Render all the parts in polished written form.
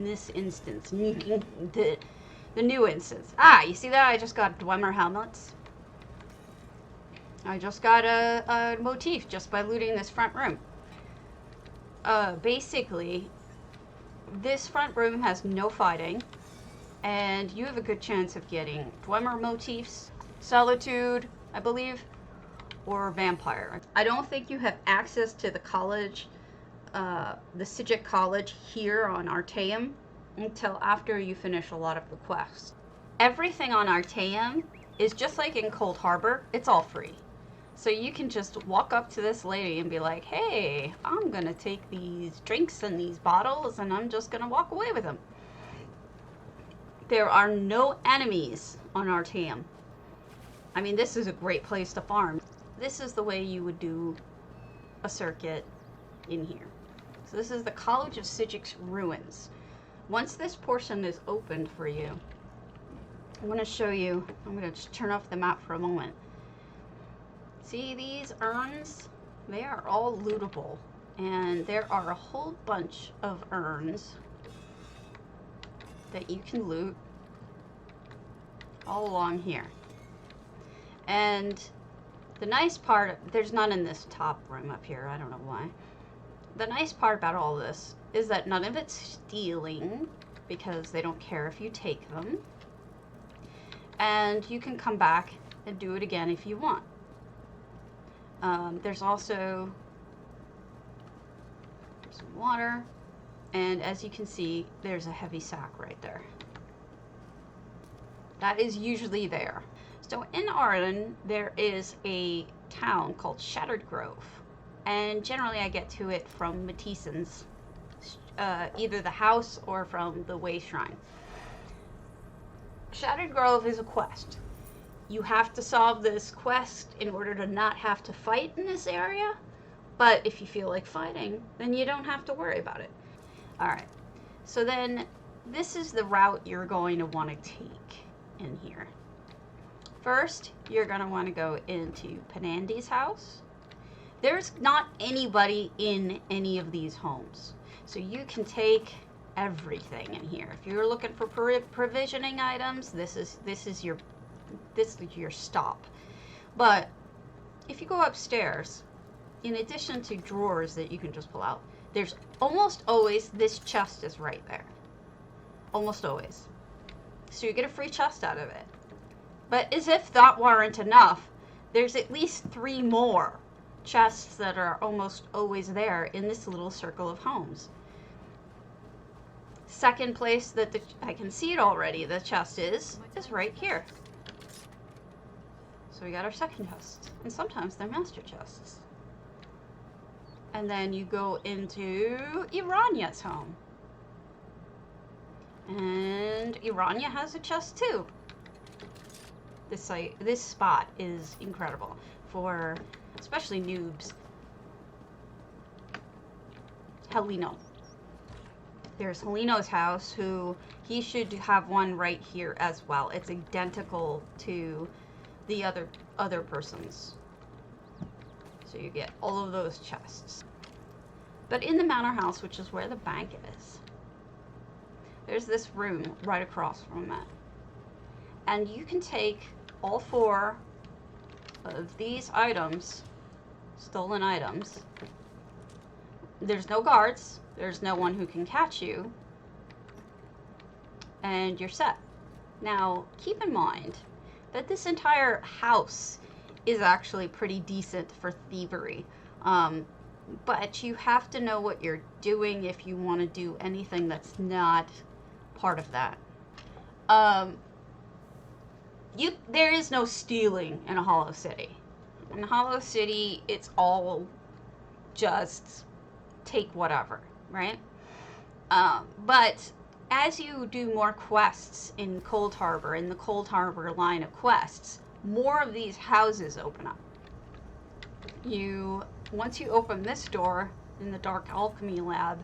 this instance, the new instance. Ah, you see that? I just got Dwemer helmets. I just got a motif just by looting this front room. Basically, this front room has no fighting, and you have a good chance of getting Dwemer motifs, Solitude, I believe, or Vampire. I don't think you have access to the college, the Psijic college here on Artaeum until after you finish a lot of the quests. Everything on Artaeum is just like in Cold Harbor, it's all free. So you can just walk up to this lady and be like, hey, I'm gonna take these drinks and these bottles and I'm just gonna walk away with them. There are no enemies on Artaeum. I mean, this is a great place to farm. This is the way you would do a circuit in here. So this is the College of Psijic's ruins. Once this portion is opened for you, I'm going to show you, I'm going to just turn off the map for a moment. See these urns? They are all lootable. And there are a whole bunch of urns that you can loot all along here. And the nice part, there's none in this top room up here, I don't know why. The nice part about all this is that none of it's stealing, because they don't care if you take them. And you can come back and do it again if you want. There's also some water, and as you can see, there's a heavy sack right there. That is usually there. So in Arden, there is a town called Shattered Grove, and generally I get to it from Matison's, either the house or from the Way Shrine. Shattered Grove is a quest. You have to solve this quest in order to not have to fight in this area, but if you feel like fighting, then you don't have to worry about it. Alright, so then this is the route you're going to want to take in here. First, you're going to want to go into Panandi's house. There's not anybody in any of these homes, so you can take everything in here. If you're looking for provisioning items, this is your stop. But if you go upstairs, in addition to drawers that you can just pull out, there's almost always this chest is right there. Almost always. So you get a free chest out of it. But as if that weren't enough, there's at least 3 more chests that are almost always there in this little circle of homes. Second place that I can see it already, the chest is right here. So we got our second chest. And sometimes they're master chests. And then you go into Iranya's home. And Iranya has a chest too. This spot is incredible for especially noobs. Helino. There's Helino's house, who he should have one right here as well. It's identical to the other person's. So you get all of those chests. But in the manor house, which is where the bank is, there's this room right across from that. And you can take all 4 of these items, stolen items. There's no guards. There's no one who can catch you. And you're set. Now, keep in mind that this entire house is actually pretty decent for thievery. But you have to know what you're doing if you want to do anything that's not part of that. There is no stealing in a Hollow City. In Hollow City, it's all just take whatever, right? But as you do more quests in Cold Harbor, in the Cold Harbor line of quests, more of these houses open up. Once you open this door in the Dark Alchemy Lab,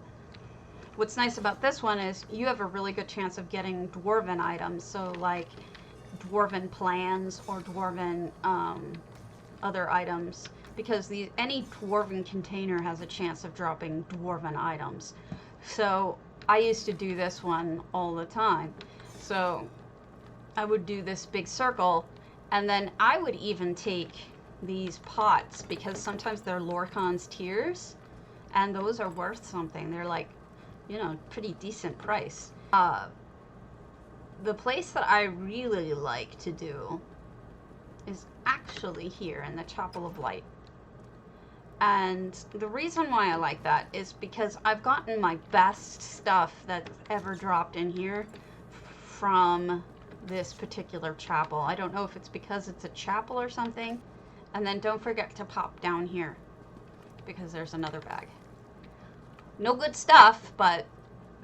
what's nice about this one is you have a really good chance of getting dwarven items, so like dwarven plans or dwarven other items, because any dwarven container has a chance of dropping dwarven items. So I used to do this one all the time. So I would do this big circle, and then I would even take these pots, because sometimes they're Lorcan's Tears, and those are worth something. They're like, you know, pretty decent price. The place that I really like to do is actually here in the Chapel of Light. And the reason why I like that is because I've gotten my best stuff that's ever dropped in here from this particular chapel. I don't know if it's because it's a chapel or something. And then don't forget to pop down here, because there's another bag. No good stuff, but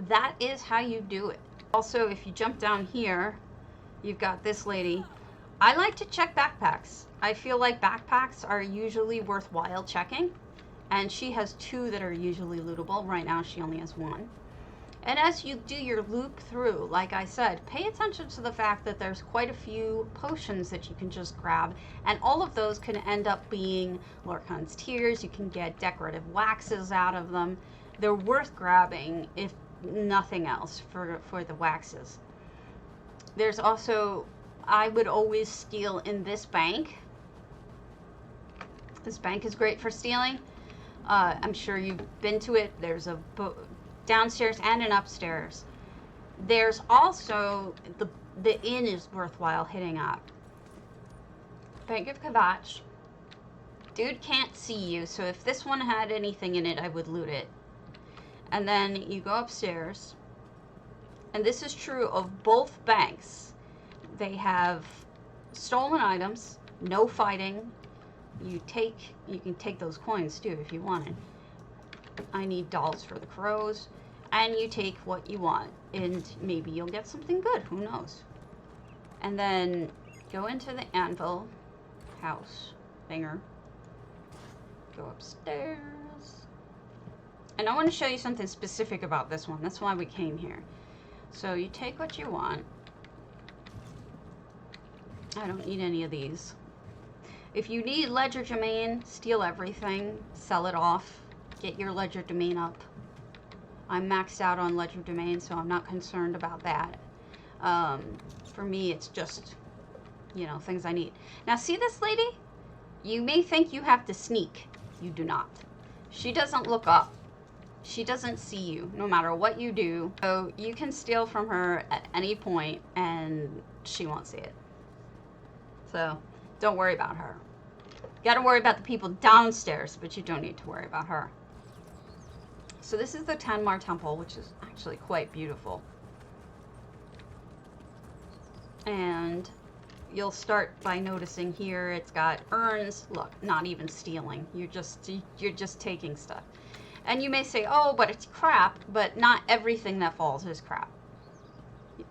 that is how you do it. Also, if you jump down here, you've got this lady. I like to check backpacks. I feel like backpacks are usually worthwhile checking, and she has 2 that are usually lootable. Right now she only has 1. And as you do your loop through, like I said, pay attention to the fact that there's quite a few potions that you can just grab, and all of those can end up being Lorcan's Tears. You can get decorative waxes out of them. They're worth grabbing, if nothing else, for the waxes. There's also, I would always steal in this bank. This bank is great for stealing. I'm sure you've been to it. There's a downstairs and an upstairs. There's also the inn is worthwhile hitting up. Bank of Kavach. Dude can't see you, so if this one had anything in it, I would loot it. And then you go upstairs, and this is true of both banks. They have stolen items, no fighting. You can take those coins too if you wanted. I need dolls for the crows, and you take what you want, and maybe you'll get something good, who knows. And then go into the anvil house thinger, go upstairs, and I want to show you something specific about this one. That's why we came here. So you take what you want. I don't need any of these. If you need legerdemain, steal everything, sell it off, get your legerdemain up. I'm maxed out on legerdemain, so I'm not concerned about that. For me, it's just, you know, things I need. Now, see this lady? You may think you have to sneak. You do not. She doesn't look up. She doesn't see you, no matter what you do. So you can steal from her at any point, and she won't see it. So don't worry about her. You gotta worry about the people downstairs, but you don't need to worry about her. So this is the Tanmar Temple, which is actually quite beautiful. And you'll start by noticing here it's got urns. Look, not even stealing. You're just taking stuff. And you may say, oh, but it's crap, but not everything that falls is crap.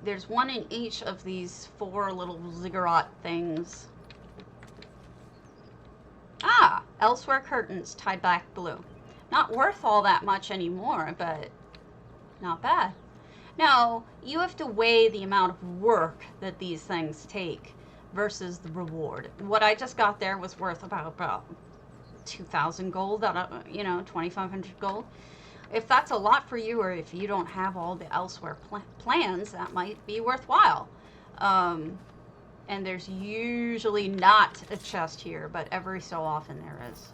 There's one in each of these 4 little ziggurat things. Ah, elsewhere curtains, tied back blue. Not worth all that much anymore, but not bad. Now, you have to weigh the amount of work that these things take versus the reward. What I just got there was worth about 2,000 gold, you know, 2,500 gold. If that's a lot for you, or if you don't have all the elsewhere plans, that might be worthwhile. And there's usually not a chest here, but every so often there is.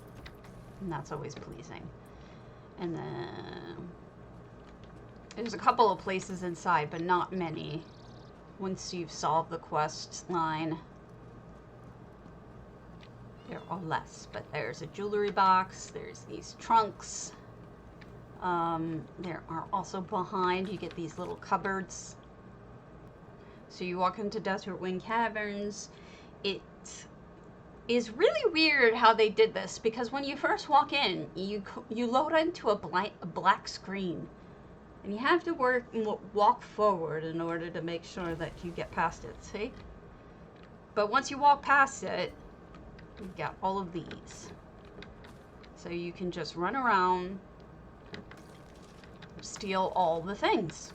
And that's always pleasing. And then there's a couple of places inside, but not many. Once you've solved the quest line, there are less. But there's a jewelry box, there's these trunks. There are also behind, you get these little cupboards. So you walk into Desert Wind Caverns. It is really weird how they did this, because when you first walk in, you load into a black screen, and you have to walk forward in order to make sure that you get past it. See? But once you walk past it, you got all of these, so you can just run around, steal all the things.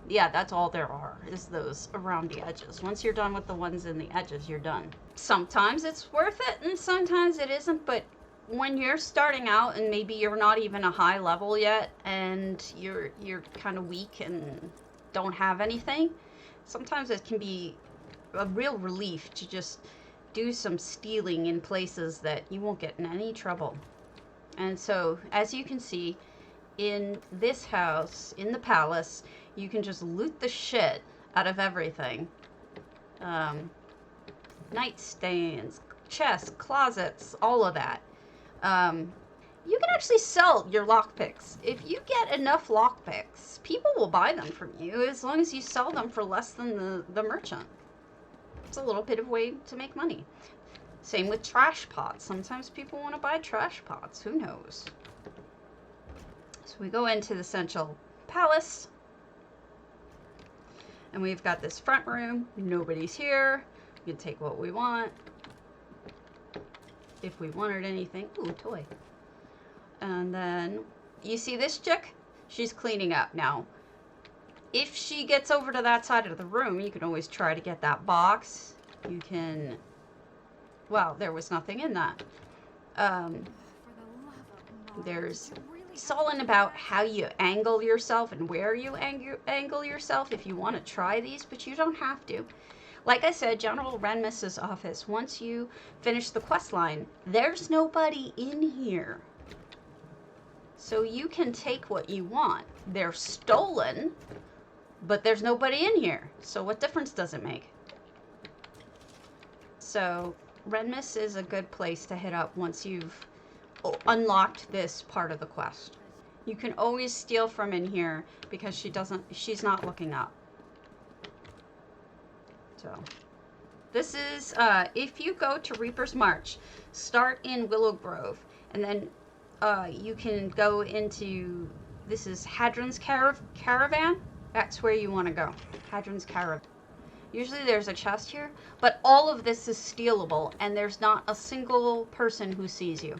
Yeah, that's all there are, is those around the edges. Once you're done with the ones in the edges, you're done. Sometimes it's worth it, and sometimes it isn't, but when you're starting out and maybe you're not even a high level yet and you're kind of weak and don't have anything, sometimes it can be a real relief to just do some stealing in places that you won't get in any trouble. And so, as you can see, in this house, in the palace, you can just loot the shit out of everything. Nightstands, chests, closets, all of that. You can actually sell your lockpicks. If you get enough lockpicks, people will buy them from you as long as you sell them for less than the merchant. It's a little bit of a way to make money. Same with trash pots. Sometimes people want to buy trash pots. Who knows? So we go into the central palace. And we've got this front room. Nobody's here. We can take what we want. If we wanted anything. Ooh, toy. And then, you see this chick? She's cleaning up now. If she gets over to that side of the room, you can always try to get that box. You can... Well, there was nothing in that. There's... It's all in about how you angle yourself and where you angle yourself if you want to try these, but you don't have to. Like I said, General Renmis's office, once you finish the quest line, there's nobody in here. So you can take what you want. They're stolen, but there's nobody in here. So what difference does it make? So Renmis is a good place to hit up once you've unlocked this part of the quest. You can always steal from in here because she's not looking up. So this is, if you go to Reaper's March, start in Willow Grove, and then you can go into, this is Hadron's Caravan. That's where you want to go. Hadron's Caravan. Usually there's a chest here, but all of this is stealable, and there's not a single person who sees you.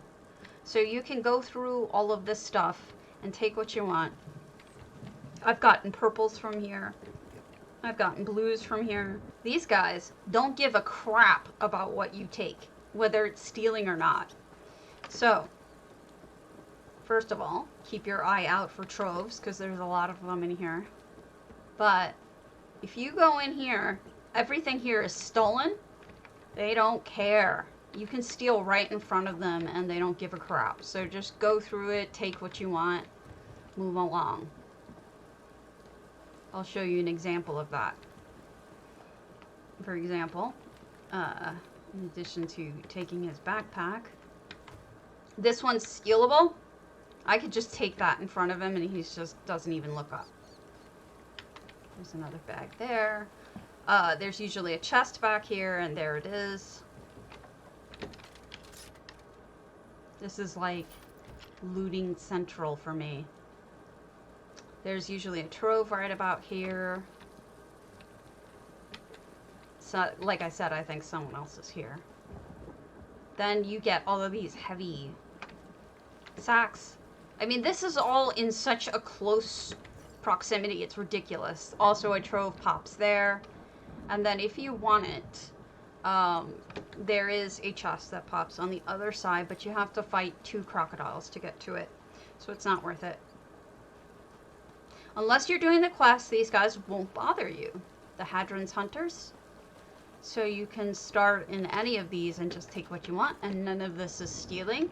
So you can go through all of this stuff and take what you want. I've gotten purples from here. I've gotten blues from here. These guys don't give a crap about what you take, whether it's stealing or not. So, first of all, keep your eye out for troves, because there's a lot of them in here. But if you go in here, everything here is stolen. They don't care. You can steal right in front of them and they don't give a crap. So just go through it, take what you want, move along. I'll show you an example of that. For example, in addition to taking his backpack, this one's stealable. I could just take that in front of him and he just doesn't even look up. There's another bag there. There's usually a chest back here, and there it is. This is like looting central for me. There's usually a trove right about here. So, like I said, I think someone else is here. Then you get all of these heavy sacks. I mean, this is all in such a close proximity, it's ridiculous. Also, a trove pops there. And then if you want it, there is a chest that pops on the other side, but you have to fight 2 crocodiles to get to it. So it's not worth it. Unless you're doing the quest, these guys won't bother you. The Hadron's Hunters. So you can start in any of these and just take what you want, and none of this is stealing.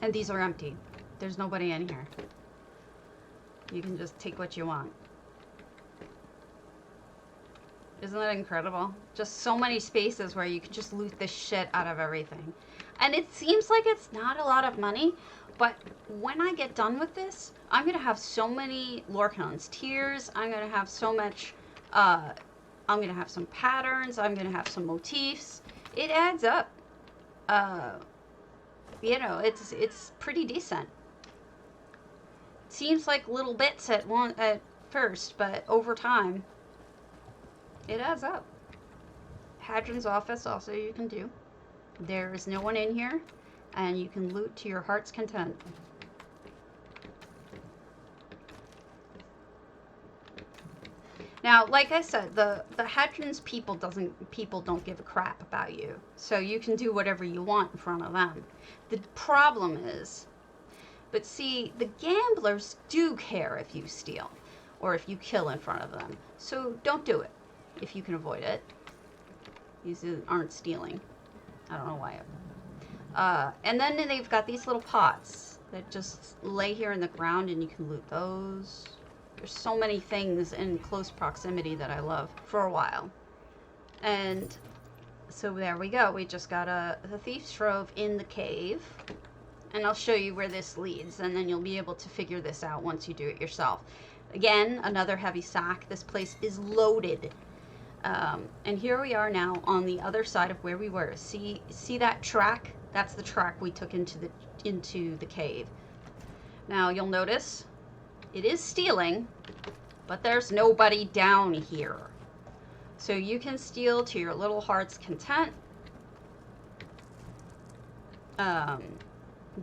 And these are empty. There's nobody in here. You can just take what you want. Isn't that incredible? Just so many spaces where you can just loot the shit out of everything. And it seems like it's not a lot of money, but when I get done with this, I'm going to have so many Lorcanon's Tears. I'm going to have so much, I'm going to have some patterns. I'm going to have some motifs. It adds up. You know, it's pretty decent. It seems like little bits at first, but over time, it adds up. Hadron's office also you can do. There is no one in here, and you can loot to your heart's content. Now, like I said, the Hadrons people don't give a crap about you. So you can do whatever you want in front of them. The problem is, but see, the gamblers do care if you steal or if you kill in front of them. So don't do it if you can avoid it. These aren't stealing. I don't know why. And then they've got these little pots that just lay here in the ground, and you can loot those. There's so many things in close proximity that I love for a while. And so there we go. We just got the Thief's Trove in the cave. And I'll show you where this leads, and then you'll be able to figure this out once you do it yourself. Again, another heavy sack. This place is loaded. And here we are now on the other side of where we were. See that track? That's the track we took into the cave. Now you'll notice it is stealing, but there's nobody down here. So you can steal to your little heart's content.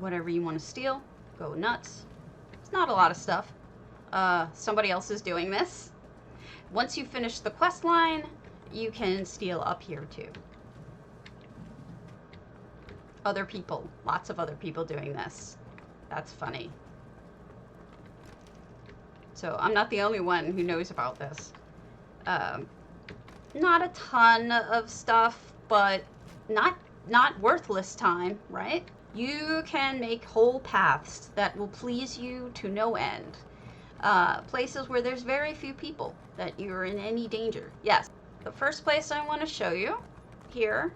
Whatever you want to steal, go nuts. It's not a lot of stuff. Somebody else is doing this. Once you finish the quest line, you can steal up here too. Other people, lots of other people doing this. That's funny. So I'm not the only one who knows about this. Not a ton of stuff, but not worthless time, right? You can make whole paths that will please you to no end. Places where there's very few people that you're in any danger. Yes, the first place I want to show you here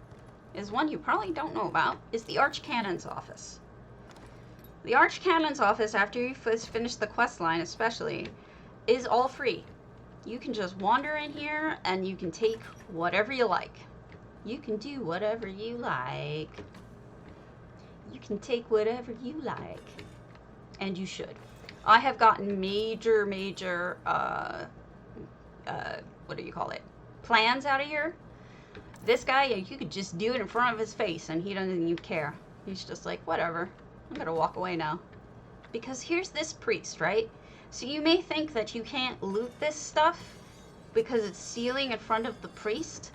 is one you probably don't know about, is the Archcannon's office. The Archcannon's office, after you finish the quest line especially, is all free. You can just wander in here and you can take whatever you like. You can do whatever you like. You can take whatever you like. And you should. I have gotten major, what do you call it? Plans out of here. This guy, you could just do it in front of his face and he doesn't even care. He's just like, whatever. I'm gonna walk away now. Because here's this priest, right? So you may think that you can't loot this stuff because it's stealing in front of the priest.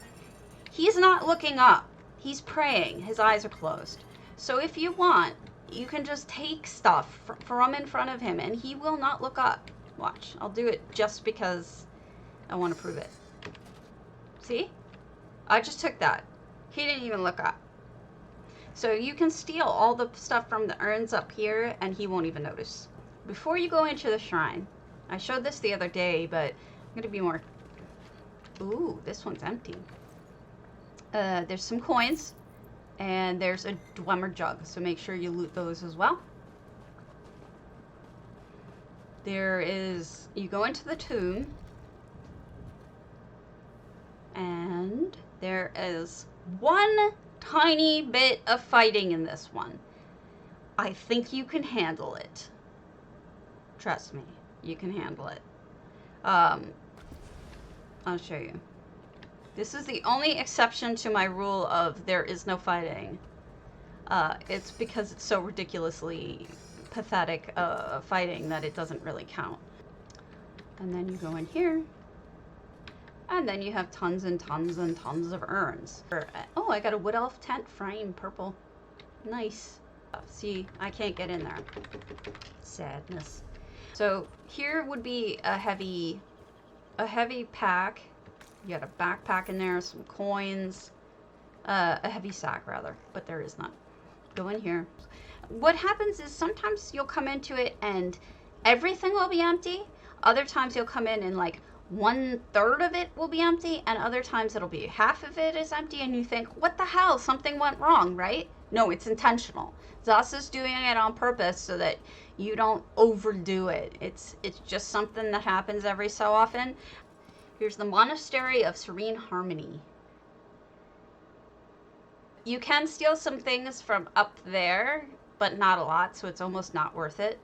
He's not looking up. He's praying. His eyes are closed. So if you want, you can just take stuff from in front of him and he will not look up. Watch. I'll do it just because I want to prove it. See? I just took that. He didn't even look up. So you can steal all the stuff from the urns up here and he won't even notice. Before you go into the shrine, I showed this the other day, but I'm going to be more... Ooh, this one's empty. There's some coins, and there's a Dwemer jug, so make sure you loot those as well. There is... You go into the tomb, and there is one tiny bit of fighting in this one. I think you can handle it. Trust me, you can handle it. I'll show you. This is the only exception to my rule of there is no fighting. It's because it's so ridiculously pathetic fighting that it doesn't really count. And then you go in here. And then you have tons and tons and tons of urns. Oh, I got a wood elf tent frame, purple. Nice. See, I can't get in there. Sadness. So here would be a heavy pack. You got a backpack in there, some coins, a heavy sack rather, but there is none. Go in here. What happens is sometimes you'll come into it and everything will be empty. Other times you'll come in and like 1/3 of it will be empty, and other times it'll be half of it is empty, and you think, what the hell? Something went wrong, right? No, it's intentional. Zos is doing it on purpose so that you don't overdo it. It's just something that happens every so often. Here's the Monastery of Serene Harmony. You can steal some things from up there, but not a lot, so it's almost not worth it.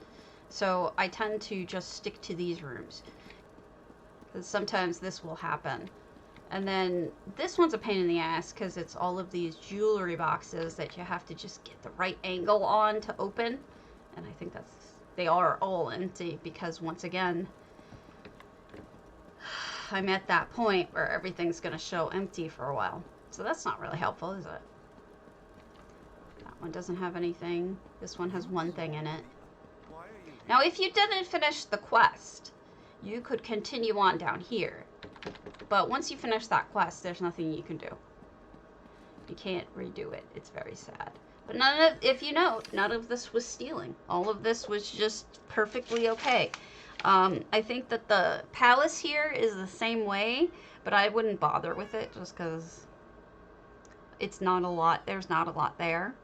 So I tend to just stick to these rooms. Because sometimes this will happen. And then this one's a pain in the ass because it's all of these jewelry boxes that you have to just get the right angle on to open. And I think they are all empty because once again, I'm at that point where everything's going to show empty for a while. So that's not really helpful, is it? That one doesn't have anything. This one has one thing in it. Now, if you didn't finish the quest, you could continue on down here. But once you finish that quest, there's nothing you can do. You can't redo it. It's very sad. But if you note, none of this was stealing. All of this was just perfectly okay. I think that the palace here is the same way, but I wouldn't bother with it just because it's not a lot. There's not a lot there.